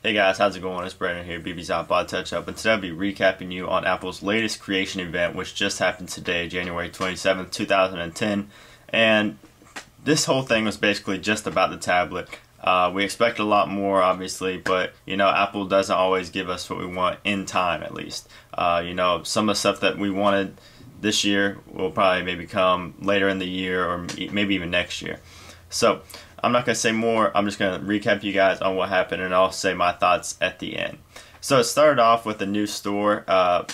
Hey guys, how's it going? It's Brandon here, BB's iPod Touch Up, and today I'll be recapping you on Apple's latest creation event, which just happened today, January 27th, 2010. And this whole thing was basically just about the tablet. We expect a lot more, obviously, but Apple doesn't always give us what we want in time, at least. Some of the stuff that we wanted this year will probably maybe come later in the year or maybe even next year. So I'm not going to say more. I'm just going to recap you guys on what happened, and I'll say my thoughts at the end. So it started off with a new store.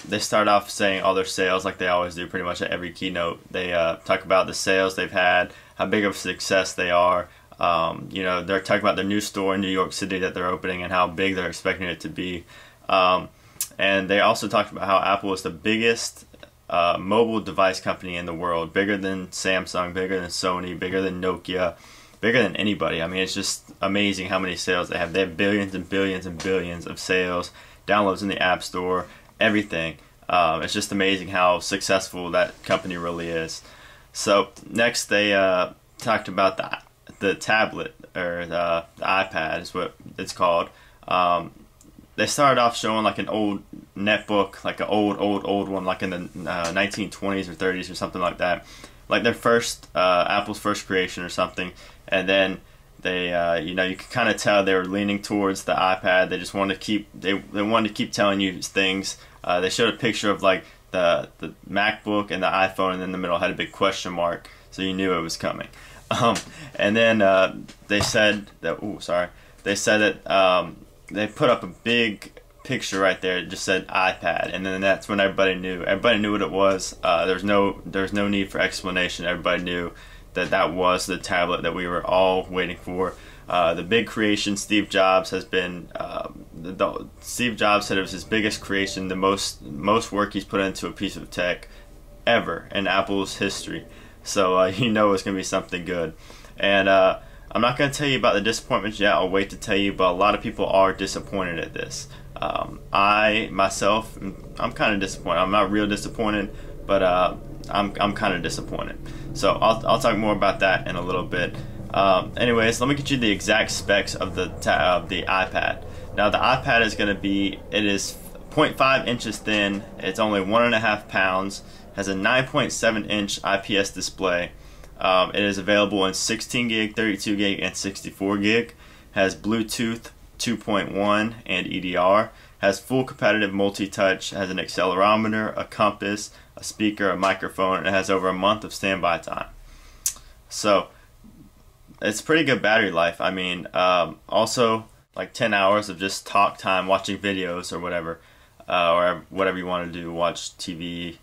They start off saying all their sales like they always do pretty much at every keynote. They talk about the sales they've had, how big of a success they are. They're talking about their new store in New York City that they're opening and how big they're expecting it to be. And they also talked about how Apple is the biggest mobile device company in the world, bigger than Samsung, bigger than Sony, bigger than Nokia, bigger than anybody. I mean, it's just amazing how many sales they have. They have billions and billions and billions of sales, downloads in the App Store, everything. It's just amazing how successful that company really is. So next they talked about the tablet, or the iPad is what it's called. They started off showing like an old netbook, like an old one, like in the 1920s or 30s or something like that, like their first Apple's first creation or something. And then they, you could kind of tell they were leaning towards the iPad. They just wanted to keep they wanted to keep telling you things. They showed a picture of like the MacBook and the iPhone, and in the middle had a big question mark, so you knew it was coming. And then they said that they put up a big picture right there. It just said iPad, and then that's when everybody knew. Everybody knew what it was. There was no need for explanation. Everybody knew that was the tablet that we were all waiting for. The big creation. Steve Jobs has been. Steve Jobs said it was his biggest creation, the most work he's put into a piece of tech ever in Apple's history. So it's going to be something good. And I'm not going to tell you about the disappointments yet. I'll wait to tell you, but a lot of people are disappointed at this. I myself, I'm kind of disappointed. I'm not real disappointed, but I'm kind of disappointed. So I'll talk more about that in a little bit. Anyways, let me get you the exact specs of the iPad. Now the iPad is going to be, it is 0.5 inches thin. It's only 1.5 pounds. Has a 9.7 inch IPS display. It is available in 16 gig, 32 gig, and 64 gig. Has Bluetooth 2.1 and EDR. Has full competitive multi-touch. Has an accelerometer, a compass, a speaker, a microphone, and it has over a month of standby time. So it's pretty good battery life. I mean, also like 10 hours of just talk time watching videos or whatever you want to do, watch TV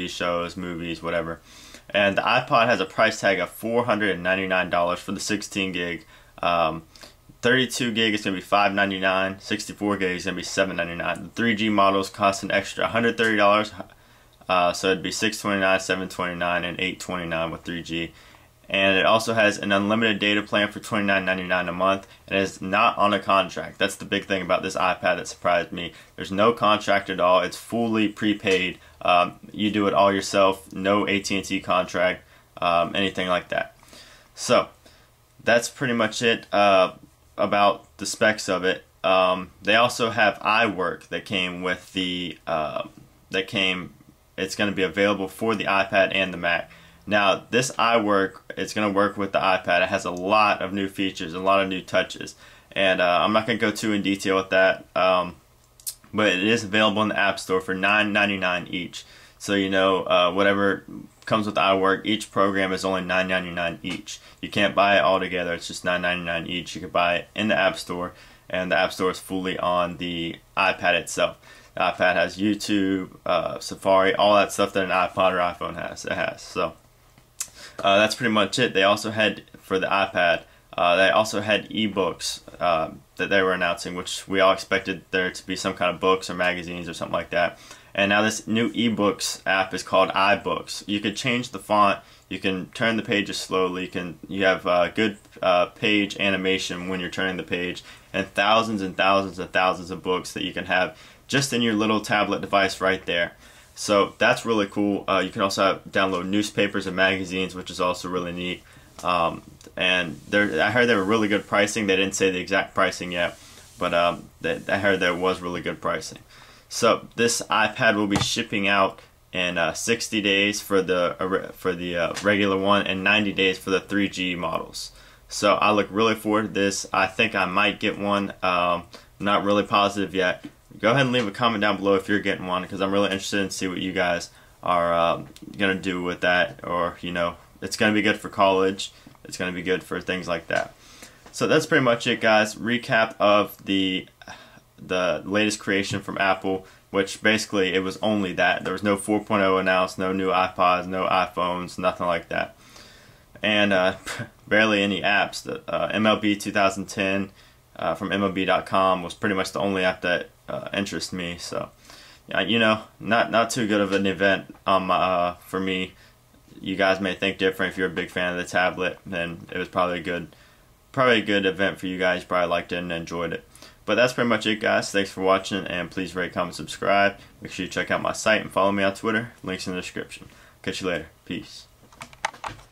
shows, movies, whatever. And the iPod has a price tag of $499 for the 16 gig. 32 gig is going to be $599. 64 gig is going to be $799. The 3G models cost an extra $130. So it'd be $629, $729, and $829 with 3G. And it also has an unlimited data plan for $29.99 a month, and it is not on a contract. That's the big thing about this iPad that surprised me. There's no contract at all. It's fully prepaid. You do it all yourself. No AT&T contract, anything like that. So that's pretty much it about the specs of it. They also have iWork that came with the it's going to be available for the iPad and the Mac. Now this iWork, it's going to work with the iPad. It has a lot of new features, a lot of new touches, and I'm not going to go too in detail with that, but it is available in the App Store for $9.99 each. So whatever comes with iWork, each program is only $9.99 each. You can't buy it all together. It's just $9.99 each. You can buy it in the App Store, and the App Store is fully on the iPad itself. The iPad has YouTube, Safari, all that stuff that an iPod or iPhone has. It has. So that's pretty much it. They also had, for the iPad, they also had ebooks that they were announcing, which we all expected there to be some kind of books or magazines or something like that. And now this new ebooks app is called iBooks. You can change the font. You can turn the pages slowly. You have good page animation when you're turning the page, and thousands and thousands and thousands of books that you can have just in your little tablet device right there. So that's really cool. You can also download newspapers and magazines, which is also really neat. And I heard they were really good pricing. They didn't say the exact pricing yet, but I heard that it was really good pricing. So this iPad will be shipping out in 60 days for the regular one and 90 days for the 3G models. So I look really forward to this. I think I might get one. Not really positive yet. Go ahead and leave a comment down below if you're getting one, because I'm really interested in see what you guys are gonna do with that. Or it's gonna be good for college. It's gonna be good for things like that. So that's pretty much it, guys. Recap of the latest creation from Apple, which basically it was only that. There was no 4.0 announced, no new iPods, no iPhones, nothing like that. And barely any apps. The MLB 2010 from MLB.com was pretty much the only app that interests me. So, not too good of an event for me. You guys may think different. If you're a big fan of the tablet, then it was probably a good event for you guys. You probably liked it and enjoyed it. But that's pretty much it, guys. Thanks for watching, and please rate, comment, subscribe. Make sure you check out my site and follow me on Twitter. Links in the description. Catch you later. Peace.